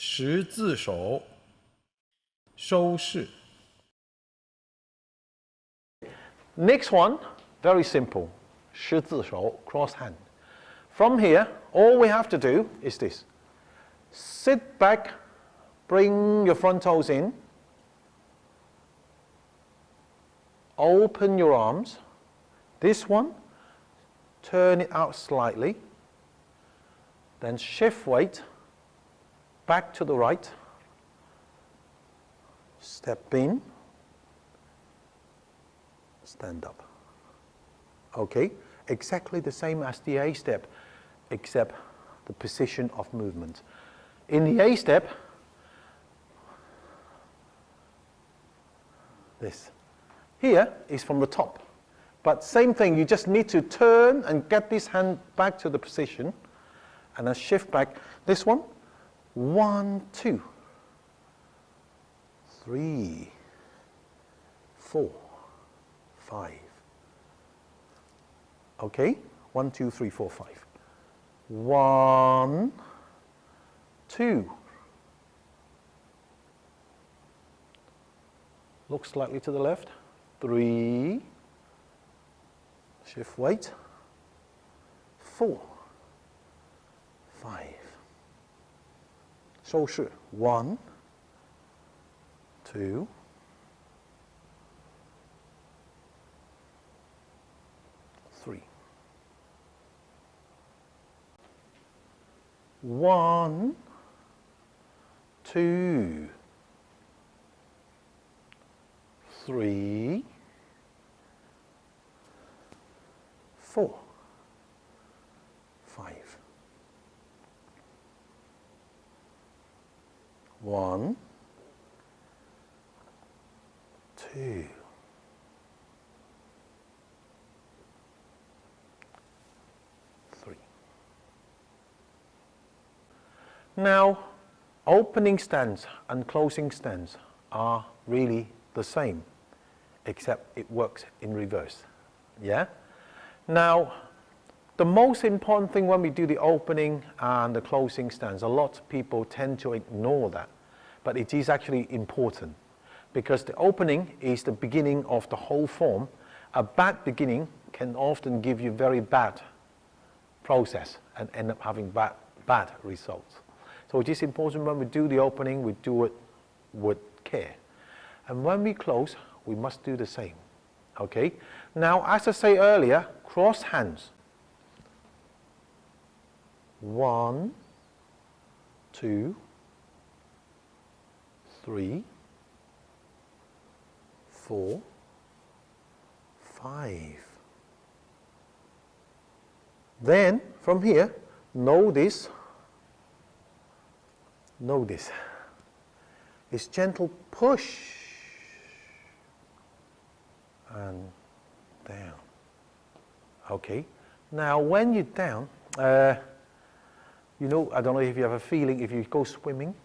十字手，收式。 Next one, very simple. 十字手, cross hand. From here, all we have to do is this. Sit back, bring your front toes in. Open your arms. This one, turn it out slightly. Then shift weight back to the right. Step in. Stand up. Okay, exactly the same as the A step, except the position of movement. In the A step, this. Here is from the top. But same thing, you just need to turn and get this hand back to the position and then shift back. This one, 1, 2, 3, 4, 5. Okay, 1, 2, 3, 4, 5. 1, 2. Look slightly to the left. 3. Shift weight. 4, 5. 收式 1, 2, 3. 1, 2, 3, 4, 5. 1, 2, 3. Now, opening stance and closing stance are really the same, except it works in reverse. Yeah? Now, the most important thing when we do the opening and the closing stance, a lot of people tend to ignore that, but it is actually important because the opening is the beginning of the whole form. A bad beginning can often give you very bad process and end up having bad results. So it is important when we do the opening, we do it with care. And when we close, we must do the same. Okay? Now, as I say earlier, cross hands. 1, 2, 3, 4, 5. Then, from here, know this. It's gentle push and down. Okay. Now, when you're down, you know, I don't know if you have a feeling, if you go swimming,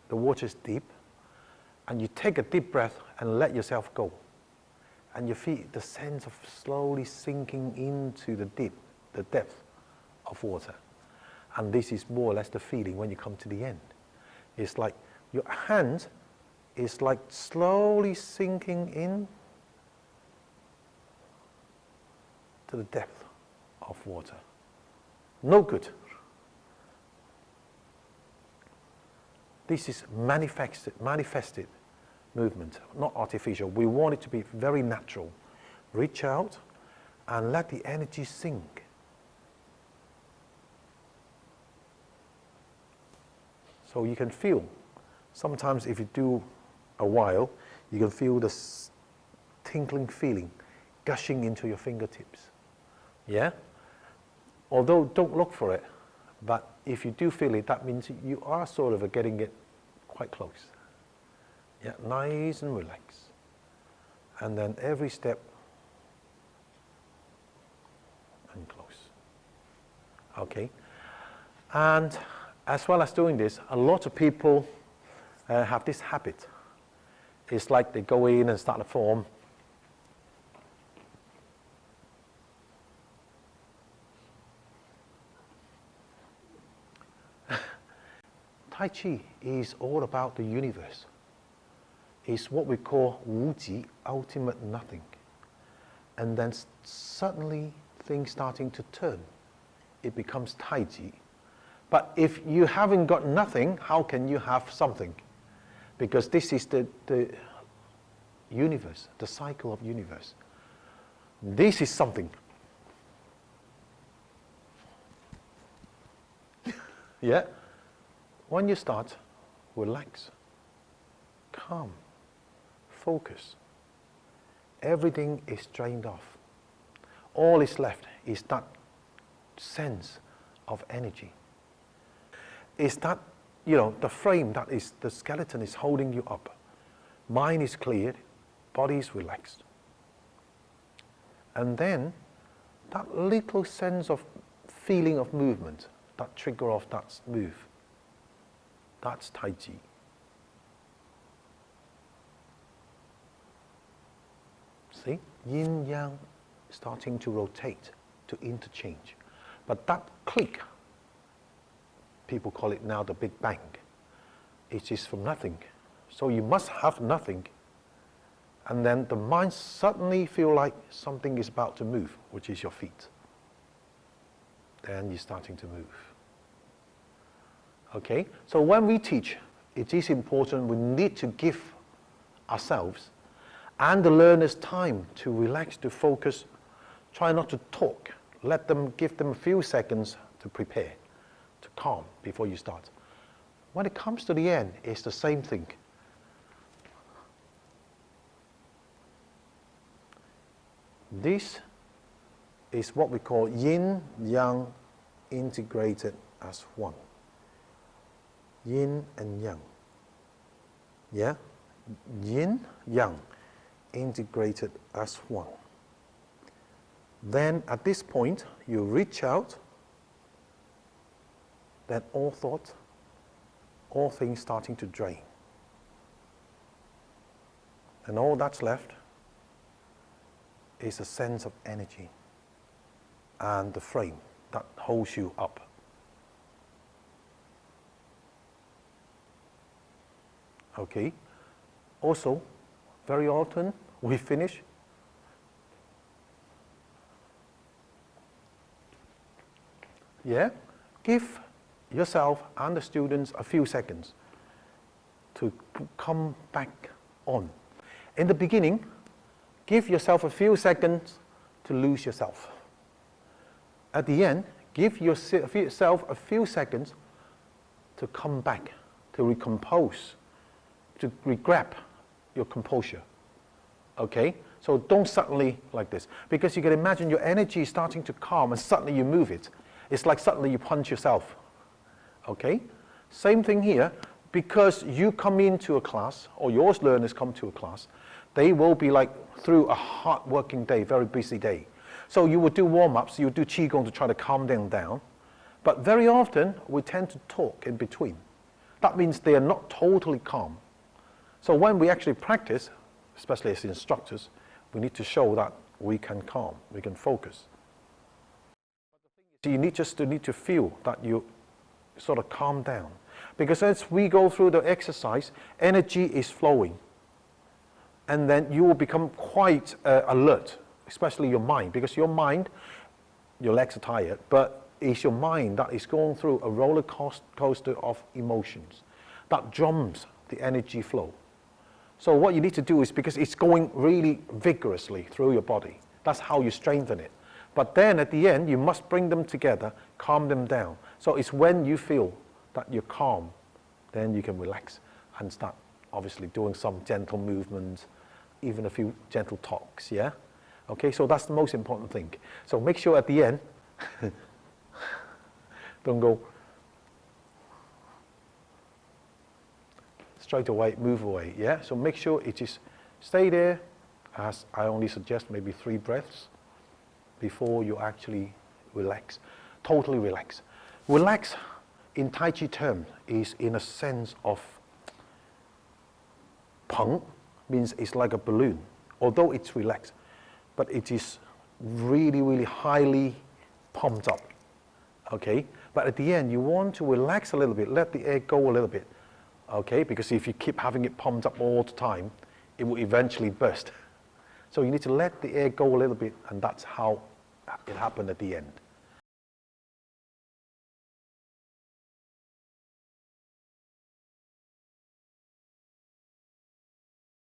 the water's deep, and you take a deep breath and let yourself go. And you feel the sense of slowly sinking into the depth of water. And this is more or less the feeling when you come to the end. It's like your hand is like slowly sinking in to the depth of water. No good. This is manifested movement, not artificial. We want it to be very natural. Reach out and let the energy sink. So you can feel, sometimes if you do a while, you can feel this tinkling feeling gushing into your fingertips. Yeah? Although don't look for it, but if you do feel it, that means you are sort of getting it quite close. Yeah, nice and relaxed. And then every step and close. Okay? And as well as doing this, a lot of people have this habit. It's like they go in and start a form. Tai Chi is all about the universe. It's what we call Wu Ji, ultimate nothing. And then suddenly things starting to turn. It becomes Tai Chi. But if you haven't got nothing, how can you have something? Because this is the universe, the cycle of universe. This is something. Yeah? When you start, relax, calm, focus. Everything is drained off. All is left is that sense of energy. Is that, the frame that is, the skeleton is holding you up. Mind is cleared, body is relaxed. And then, that little sense of feeling of movement, that trigger of that move, that's Tai Chi. See? Yin Yang starting to rotate, to interchange. But that click, people call it now the Big Bang. It is from nothing. So you must have nothing. And then the mind suddenly feel like something is about to move, which is your feet. Then you're starting to move. Okay? So when we teach, it is important we need to give ourselves and the learners time to relax, to focus, try not to talk. Give them a few seconds to prepare, to calm before you start. When it comes to the end, it's the same thing. This is what we call yin yang integrated as one. Yin and yang. Yeah? Yin yang integrated as one. Then at this point, you reach out, then all thought, all things starting to drain. And all that's left is a sense of energy and the frame that holds you up. Okay? Also, very often we finish. Yeah? Give yourself and the students a few seconds to come back on. In the beginning, give yourself a few seconds to lose yourself. At the end, give yourself a few seconds to come back, to recompose, to regrab your composure. Okay? So don't suddenly like this. Because you can imagine your energy is starting to calm and suddenly you move it. It's like suddenly you punch yourself. Okay? Same thing here. Because you come into a class, or your learners come to a class, they will be like through a hard working day, very busy day. So you will do warm-ups, you will do Qigong to try to calm them down. But very often, we tend to talk in between. That means they are not totally calm. So when we actually practice, especially as instructors, we need to show that we can calm, we can focus. So you need to feel that you sort of calm down. Because as we go through the exercise, energy is flowing. And then you will become quite alert, especially your mind. Because your mind, your legs are tired, but it's your mind that is going through a roller coaster of emotions that drums the energy flow. So what you need to do is, because it's going really vigorously through your body, that's how you strengthen it. But then at the end, you must bring them together, calm them down. So it's when you feel that you're calm, then you can relax and start obviously doing some gentle movements, even a few gentle talks, yeah? Okay, so that's the most important thing. So make sure at the end, don't go straight away, move away, yeah? So make sure it is stay there, as I only suggest maybe 3 breaths before you actually relax, totally relax. Relax in Tai Chi terms is in a sense of peng, means it's like a balloon, although it's relaxed, but it is really, really highly pumped up. okay? But at the end, you want to relax a little bit, let the air go a little bit, okay? Because if you keep having it pumped up all the time, it will eventually burst. So you need to let the air go a little bit, and that's how it happened at the end.